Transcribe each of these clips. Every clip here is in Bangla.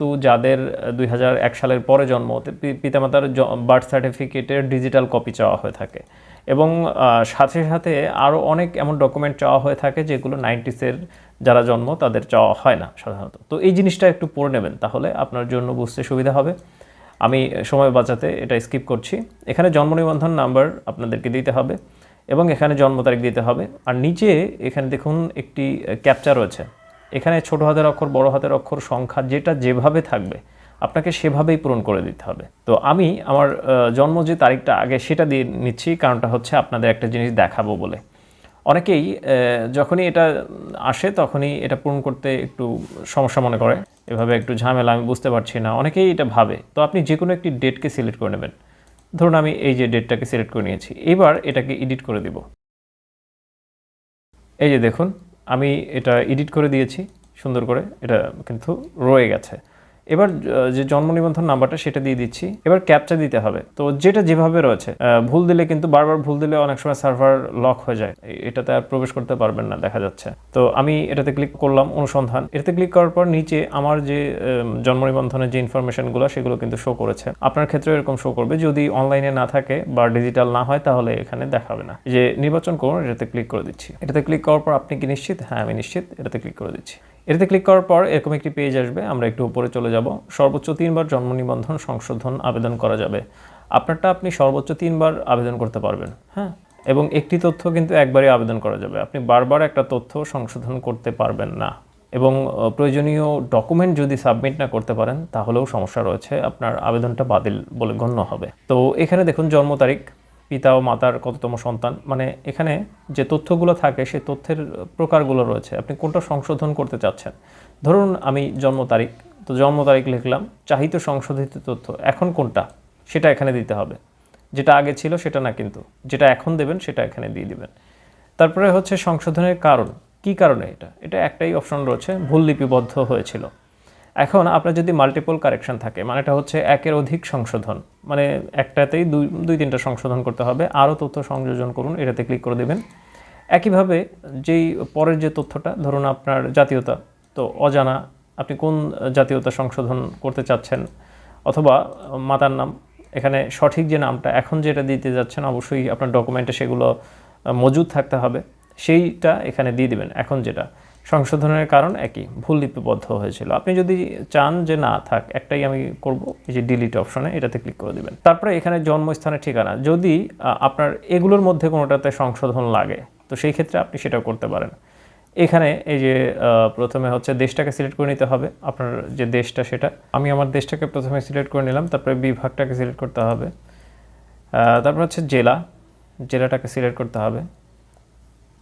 তো যাদের 2001 সালের পরে জন্ম, পিতামাতার বার্থ সার্টিফিকেটের ডিজিটাল কপি চাওয়া হয়ে থাকে এবং সাথে সাথে আরও অনেক এমন ডকুমেন্ট চাওয়া হয়ে থাকে যেগুলো 90s যারা জন্ম তাদের চাওয়া হয় না সাধারণত। তো এই জিনিসটা একটু পড়ে নেবেন, তাহলে আপনার জন্য বুঝতে সুবিধা হবে। আমি সময় বাঁচাতে এটা স্কিপ করছি। এখানে জন্ম নিবন্ধন নাম্বার আপনাদেরকে দিতে হবে এবং এখানে জন্ম তারিখ দিতে হবে। আর নিচে এখানে দেখুন একটি ক্যাপচা রয়েছে, এখানে ছোট হাতের অক্ষর, বড় হাতের অক্ষর, সংখ্যা যেটা যেভাবে থাকবে আপনাকে সেভাবেই পূরণ করে দিতে হবে। তো আমি আমার জন্ম যে তারিখটা আগে সেটা দিয়ে নিচ্ছি, কারণটা হচ্ছে আপনাদের একটা জিনিস দেখাবো বলে। অনেকেই যখনই এটা আসে তখনই এটা পূরণ করতে একটু সমস্যা মনে করে, এভাবে একটু ঝামেলা, আমি বুঝতে পারছি না, অনেকেই এটা ভাবে। তো আপনি যে কোনো একটি ডেটকে সিলেক্ট করে নেবেন। ধরুন আমি এই যে ডেটটাকে সিলেক্ট করে নিয়েছি, এবার এটাকে এডিট করে দিব। এই যে দেখুন আমি এটা এডিট করে দিয়েছি সুন্দর করে, এটা কিন্তু রয়ে গেছে। এবার যে জন্ম নিবন্ধন নাম্বারটা সেটা দিয়ে দিচ্ছি, এবার ক্যাপচা দিতে হবে। তো যেটা যেভাবে রয়েছে, ভুল দিলে কিন্তু বারবার ভুল দিলে অনেক সময় সার্ভার লক হয়ে যায়, এটাতে আর প্রবেশ করতে পারবেন না দেখা যাচ্ছে। তো আমি এটাতে ক্লিক করলাম অনুসন্ধান, এটাতে ক্লিক করার পর নিচে আমার যে জন্ম নিবন্ধনের যে ইনফরমেশনগুলো সেগুলো কিন্তু শো করেছে। আপনার ক্ষেত্রে এরকম শো করবে, যদি অনলাইনে না থাকে বা ডিজিটাল না হয় তাহলে এখানে দেখাবে না। যে নির্বাচন করুন, এটাতে ক্লিক করে দিচ্ছি। এটাতে ক্লিক করার পর আপনি কি নিশ্চিত? হ্যাঁ আমি নিশ্চিত, এটাতে ক্লিক করে দিচ্ছি। এটাতে ক্লিক করার পর এরকম একটি পেজ আসবে, আমরা একটু উপরে চলে যাব। সর্বোচ্চ 3 বার জন্ম নিবন্ধন সংশোধন আবেদন করা যাবে। আপনারটা আপনি সর্বোচ্চ 3 বার আবেদন করতে পারবেন, হ্যাঁ। এবং একটি তথ্য কিন্তু একবারই আবেদন করা যাবে, আপনি বারবার একটা তথ্য সংশোধন করতে পারবেন না। এবং প্রয়োজনীয় ডকুমেন্ট যদি সাবমিট না করতে পারেন তাহলেও সমস্যা রয়েছে, আপনার আবেদনটা বাতিল বলে গণ্য হবে। তো এখানে দেখুন জন্ম তারিখ, পিতা ও মাতার কততম সন্তান, মানে এখানে যে তথ্যগুলো থাকে সেই তথ্যের প্রকারগুলো রয়েছে, আপনি কোনটা সংশোধন করতে চাচ্ছেন। ধরুন আমি জন্ম তারিখ, তো জন্ম তারিখ লিখলাম, চাহিত সংশোধিত তথ্য এখন কোনটা সেটা এখানে দিতে হবে, যেটা আগে ছিল সেটা না, কিন্তু যেটা এখন দেবেন সেটা এখানে দিয়ে দিবেন। তারপরে হচ্ছে সংশোধনের কারণ, কি কারণে এটা একটাই অপশন রয়েছে, ভুল লিপিবদ্ধ হয়েছিল। এখন আপনার যদি মাল্টিপল কারেকশন থাকে, মানে এটা হচ্ছে একের অধিক সংশোধন, মানে একটাতেই দুই তিনটা সংশোধন করতে হবে, আরও তথ্য সংযোজন করুন, এটাতে ক্লিক করে দেবেন। একইভাবে যেই পরের যে তথ্যটা, ধরুন আপনার জাতীয়তা, তো অজানা, আপনি কোন জাতীয়তা সংশোধন করতে চাচ্ছেন, অথবা মাতার নাম, এখানে সঠিক যে নামটা এখন যেটা দিতে যাচ্ছেন অবশ্যই আপনার ডকুমেন্টে সেগুলো মজুদ থাকতে হবে, সেইটা এখানে দিয়ে দিবেন। এখন যেটা সংশোধনের কারণ একই, ভুল লিপিবদ্ধ হয়েছিল। আপনি যদি চান যে না থাক, একটাই আমি করব, এই যে ডিলিট অপশনে এটাতে ক্লিক করে দিবেন। তারপরে এখানে জন্মস্থানের ঠিকানা, যদি আপনার এগুলোর মধ্যে কোনোটাতে সংশোধন লাগে তো সেই ক্ষেত্রে আপনি সেটাও করতে পারেন। এখানে এই যে প্রথমে হচ্ছে দেশটাকে সিলেক্ট করে নিতে হবে, আপনার যে দেশটা সেটা, আমি আমার দেশটাকে প্রথমে সিলেক্ট করে নিলাম, তারপরে বিভাগটাকে সিলেক্ট করতে হবে, তারপর হচ্ছে জেলাটাকে সিলেক্ট করতে হবে।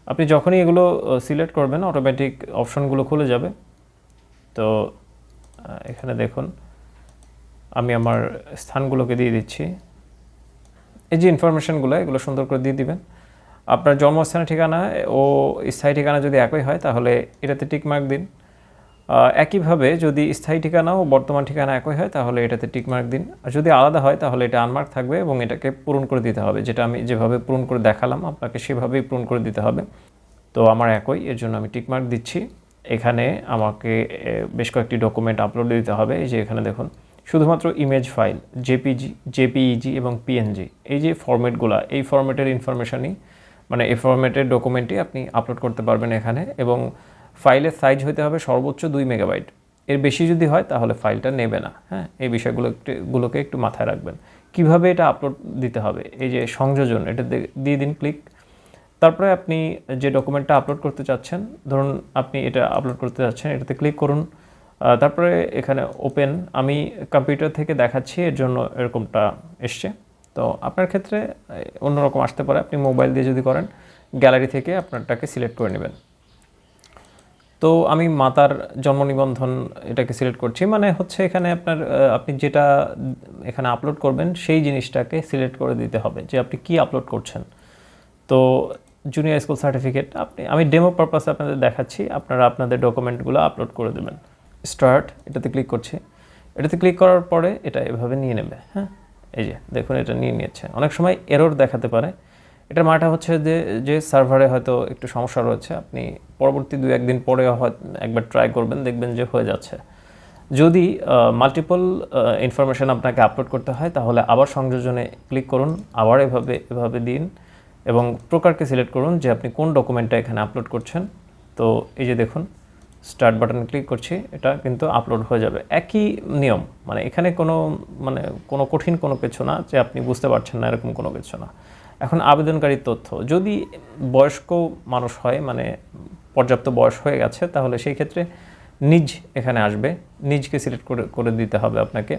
আপনি যখনই এগুলো সিলেক্ট করবেন অটোমেটিক অপশনগুলো খুলে যাবে। তো এখানে দেখুন আমি আমার স্থানগুলোকে দিয়ে দিচ্ছি, এই যে ইনফরমেশনগুলো এগুলো সুন্দর করে দিয়ে দিবেন। আপনার জন্মস্থানের ঠিকানা ও স্থায়ী ঠিকানা যদি একই হয় তাহলে এটাতে টিকমার্ক দিন। একইভাবে যদি স্থায়ী ঠিকানা ও বর্তমান ঠিকানা একই হয় তাহলে এটাতে টিকমার্ক দিন। আর যদি আলাদা হয় তাহলে এটা আনমার্ক থাকবে এবং এটাকে পূরণ করে দিতে হবে, যেটা আমি যেভাবে পূরণ করে দেখালাম আপনাকে সেভাবেই পূরণ করে দিতে হবে। তো আমার একই, এর জন্য আমি টিকমার্ক দিচ্ছি। এখানে আমাকে বেশ কয়েকটি ডকুমেন্ট আপলোড দিতে হবে, এই যে এখানে দেখুন শুধুমাত্র ইমেজ ফাইল, জেপিইজি এবং পিএনজি, এই যে ফরম্যাটগুলো, এই ফরম্যাটের ইনফরমেশনই, মানে এই ফরম্যাটের ডকুমেন্টই আপনি আপলোড করতে পারবেন এখানে। এবং ফাইলের সাইজ হতে হবে সর্বোচ্চ 2 মেগাবাইট, এর বেশি যদি হয় তাহলে ফাইলটা নেবে না, হ্যাঁ। এই বিষয়গুলোকে একটু মাথায় রাখবেন। কিভাবে এটা আপলোড দিতে হবে, এই যে সংযোজন, এটা দিয়ে দিন ক্লিক। তারপরে আপনি যে ডকুমেন্টটা আপলোড করতে চাচ্ছেন, ধরুন আপনি এটা আপলোড করতে চাচ্ছেন, এটাতে ক্লিক করুন। তারপরে এখানে ওপেন, আমি কম্পিউটার থেকে দেখাচ্ছি এর জন্য এরকমটা এসছে। তো আপনার ক্ষেত্রে অন্যরকম আসতে পারে, আপনি মোবাইল দিয়ে যদি করেন গ্যালারি থেকে আপনারটাকে সিলেক্ট করে নেবেন। তো আমি মাতার জন্ম নিবন্ধন এটাকে সিলেক্ট করছি, মানে হচ্ছে এখানে আপনি যেটা এখানে আপলোড করবেন সেই জিনিসটাকে সিলেক্ট করে দিতে হবে যে আপনি কি আপলোড করছেন। তো জুনিয়র স্কুল সার্টিফিকেট, আমি ডেমো পারপাসে আপনাদের দেখাচ্ছি, আপনারা আপনাদের ডকুমেন্টগুলো আপলোড করে দেবেন। স্টার্ট, এটাতে ক্লিক করছি। এটাতে ক্লিক করার পরে এটা এভাবে নিয়ে নেবে, হ্যাঁ। এই যে দেখুন এটা নিয়ে নিচ্ছে, অনেক সময় এরর দেখাতে পারে, এটার মানেটা হচ্ছে যে সার্ভারে হয়তো একটু সমস্যা রয়েছে, আপনি পরবর্তী 2-1 দিন পরে একবার ট্রাই করবেন, দেখবেন যে হয়ে যাচ্ছে। যদি মাল্টিপল ইনফরমেশন আপনাকে আপলোড করতে হয় তাহলে আবার সংযোজনে ক্লিক করুন, আবার এভাবে দিন এবং প্রকারকে সিলেক্ট করুন যে আপনি কোন ডকুমেন্টটা এখানে আপলোড করছেন। তো এই যে দেখুন স্টার্ট বাটনে ক্লিক করছি, এটা কিন্তু আপলোড হয়ে যাবে। একই নিয়ম, মানে এখানে কোনো কঠিন কোনো কিছু না যে আপনি বুঝতে পারছেন না এরকম কোনো কিছু না। এখন আবেদনকারীর তথ্য, যদি বয়স্ক মানুষ হয়, মানে পর্যাপ্ত বয়স হয়ে গেছে, তাহলে সেই ক্ষেত্রে নিজ এখানে আসবে, নিজকে সিলেক্ট করে দিতে হবে আপনাকে।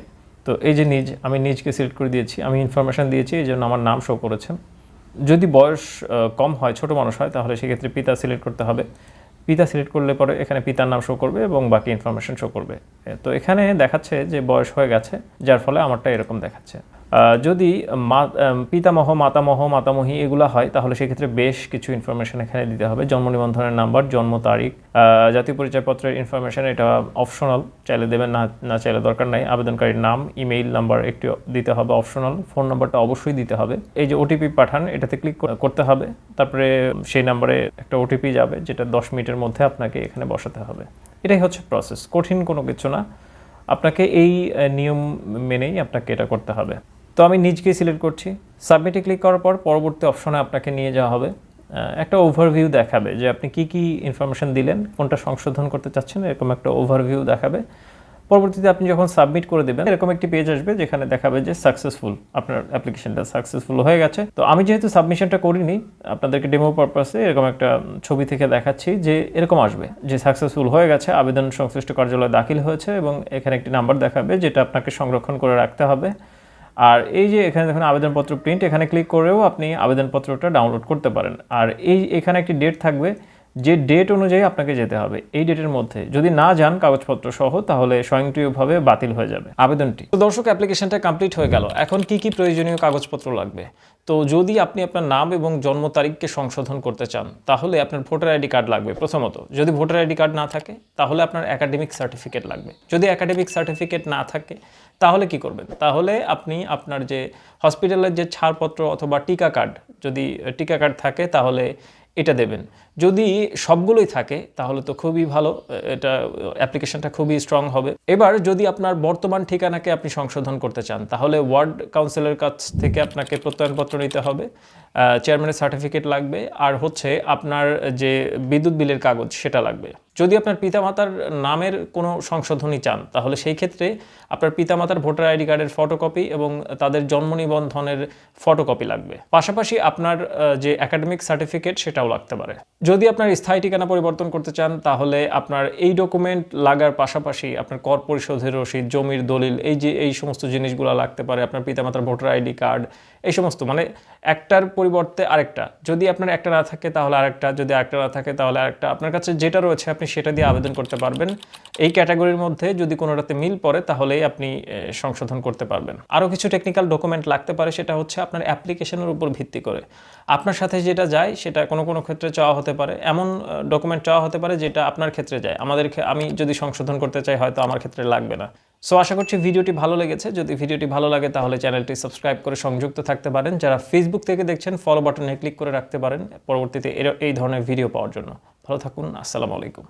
তো এই যে আমি নিজকে সিলেক্ট করে দিয়েছি, আমি ইনফরমেশান দিয়েছি, এই জন্য আমার নাম শো করেছে। যদি বয়স কম হয়, ছোট মানুষ হয়, তাহলে সেক্ষেত্রে পিতা সিলেক্ট করতে হবে। পিতা সিলেক্ট করলে পরে এখানে পিতার নাম শো করবে এবং বাকি ইনফরমেশন শো করবে। তো এখানে দেখাচ্ছে যে বয়স হয়ে গেছে, যার ফলে আমারটা এরকম দেখাচ্ছে। যদি পিতামহ, মাতামহী এগুলো হয়, তাহলে সেক্ষেত্রে বেশ কিছু ইনফরমেশন এখানে দিতে হবে। জন্ম নিবন্ধনের নাম্বার, জন্ম তারিখ, জাতীয় পরিচয়পত্রের ইনফরমেশন, এটা অপশনাল, চাইলে দেবেন, না চাইলে দরকার নাই। আবেদনকারীর নাম, ইমেইল নাম্বার একটু দিতে হবে, অপশনাল। ফোন নাম্বারটা অবশ্যই দিতে হবে। এই যে ওটিপি পাঠান, এটাতে ক্লিক করতে হবে, তারপরে সেই নাম্বারে একটা ওটিপি যাবে, যেটা 10 মিনিটের মধ্যে আপনাকে এখানে বসাতে হবে। এটাই হচ্ছে প্রসেস, কঠিন কোনো কিছু না। আপনাকে এই নিয়ম মেনেই আপনাকে এটা করতে হবে। তো আমি নিজকেই সিলেক্ট করছি, সাবমিটে ক্লিক করার পর পরবর্তী অপশনে আপনাকে নিয়ে যাওয়া হবে। একটা ওভারভিউ দেখাবে যে আপনি কি ইনফরমেশন দিলেন, কোনটা সংশোধন করতে চাচ্ছেন, এরকম একটা ওভারভিউ দেখাবে। পরবর্তীতে আপনি যখন সাবমিট করে দেবেন, এরকম একটি পেজ আসবে যেখানে দেখাবে যে সাকসেসফুল, আপনার অ্যাপ্লিকেশনটা সাকসেসফুল হয়ে গেছে। তো আমি যেহেতু সাবমিশনটা করিনি, আপনাদেরকে ডেমো পারপাসে এরকম একটা ছবি থেকে দেখাচ্ছি যে এরকম আসবে যে সাকসেসফুল হয়ে গেছে, আবেদন সংশ্লিষ্ট কার্যালয়ে দাখিল হয়েছে, এবং এখানে একটি নাম্বার দেখাবে যেটা আপনাকে সংরক্ষণ করে রাখতে হবে। আর এই যে এখানে দেখুন আবেদনপত্র প্রিন্ট, এখানে ক্লিক করেও আপনি আবেদনপত্রটা ডাউনলোড করতে পারেন। আর এখানে একটি ডেট থাকবে, যে ডেট অনুযায়ী আপনাকে যেতে হবে। এই ডেটের মধ্যে যদি না যান কাগজপত্র সহ, তাহলে স্বয়ংক্রিয়ভাবে বাতিল হয়ে যাবে আবেদনটি। তো দর্শক, অ্যাপ্লিকেশনটা কমপ্লিট হয়ে গেল। এখন কি প্রয়োজনীয় কাগজপত্র লাগবে? তো যদি আপনি আপনার নাম এবং জন্ম তারিখকে সংশোধন করতে চান, তাহলে আপনার ভোটার আইডি কার্ড লাগবে প্রথমত। যদি ভোটার আইডি কার্ড না থাকে, তাহলে আপনার একাডেমিক সার্টিফিকেট লাগবে। যদি একাডেমিক সার্টিফিকেট না থাকে, তাহলে কি করবেন? তাহলে আপনি আপনার যে হসপিটালের যে ছাড়পত্র অথবা টিকা কার্ড, যদি টিকা কার্ড থাকে তাহলে এটা দেবেন। যদি সবগুলোই থাকে তাহলে তো খুবই ভালো, এটা অ্যাপ্লিকেশনটা খুবই স্ট্রং হবে। এবার যদি আপনার বর্তমান ঠিকানাকে আপনি সংশোধন করতে চান, তাহলে ওয়ার্ড কাউন্সিলের কাছ থেকে আপনাকে প্রত্যয়নপত্র নিতে হবে, চেয়ারম্যানের সার্টিফিকেট লাগবে, আর হচ্ছে আপনার যে বিদ্যুৎ বিলের কাগজ সেটা লাগবে। যদি আপনার পিতামাতার নামের কোনো সংশোধনী চান, তাহলে সেই ক্ষেত্রে আপনার পিতামাতার ভোটার আইডি কার্ডের ফটোকপি এবং তাদের জন্ম নিবন্ধনের ফটোকপি লাগবে। পাশাপাশি আপনার যে একাডেমিক সার্টিফিকেট সেটাও লাগতে পারে। যদি আপনার স্থায়ী ঠিকানা পরিবর্তন করতে চান, তাহলে আপনার এই ডকুমেন্ট লাগার পাশাপাশি আপনার কর পরিশোধের রসিদ, জমির দলিল, এই সমস্ত জিনিসগুলো লাগতে পারে। আপনার পিতামাতার ভোটার আইডি কার্ড, এই সমস্ত, মানে একটার পরিবর্তে আরেকটা। যদি আপনার একটা না থাকে তাহলে আরেকটা, যদি আরেকটা না থাকে তাহলে আরেকটা। আপনার কাছে যেটা রয়েছে আপনি সেটা দিয়ে আবেদন করতে পারবেন। এই ক্যাটাগরির মধ্যে যদি কোনোটাতে মিল পড়ে, তাহলেই আপনি সংশোধন করতে পারবেন। আরও কিছু টেকনিক্যাল ডকুমেন্ট লাগতে পারে, সেটা হচ্ছে আপনার অ্যাপ্লিকেশনের উপর ভিত্তি করে আপনার সাথে যেটা যায় সেটা কোনো ক্ষেত্রে চাওয়া হতে পারে, এমন ডকুমেন্ট চাওয়া হতে পারে যেটা আপনার ক্ষেত্রে যায়। আমি যদি সংশোধন করতে চাই, হয়তো আমার ক্ষেত্রে লাগবে না। সো আশা করছি ভিডিওটি ভালো লেগেছে। যদি ভিডিওটি ভালো লাগে তাহলে চ্যানেলটি সাবস্ক্রাইব করে সংযুক্ত থাকতে পারেন। যারা ফেসবুক থেকে দেখছেন, ফলো বাটনে ক্লিক করে রাখতে পারেন পরবর্তীতে এই ধরনের ভিডিও পাওয়ার জন্য। ভালো থাকুন, আসসালামু আলাইকুম।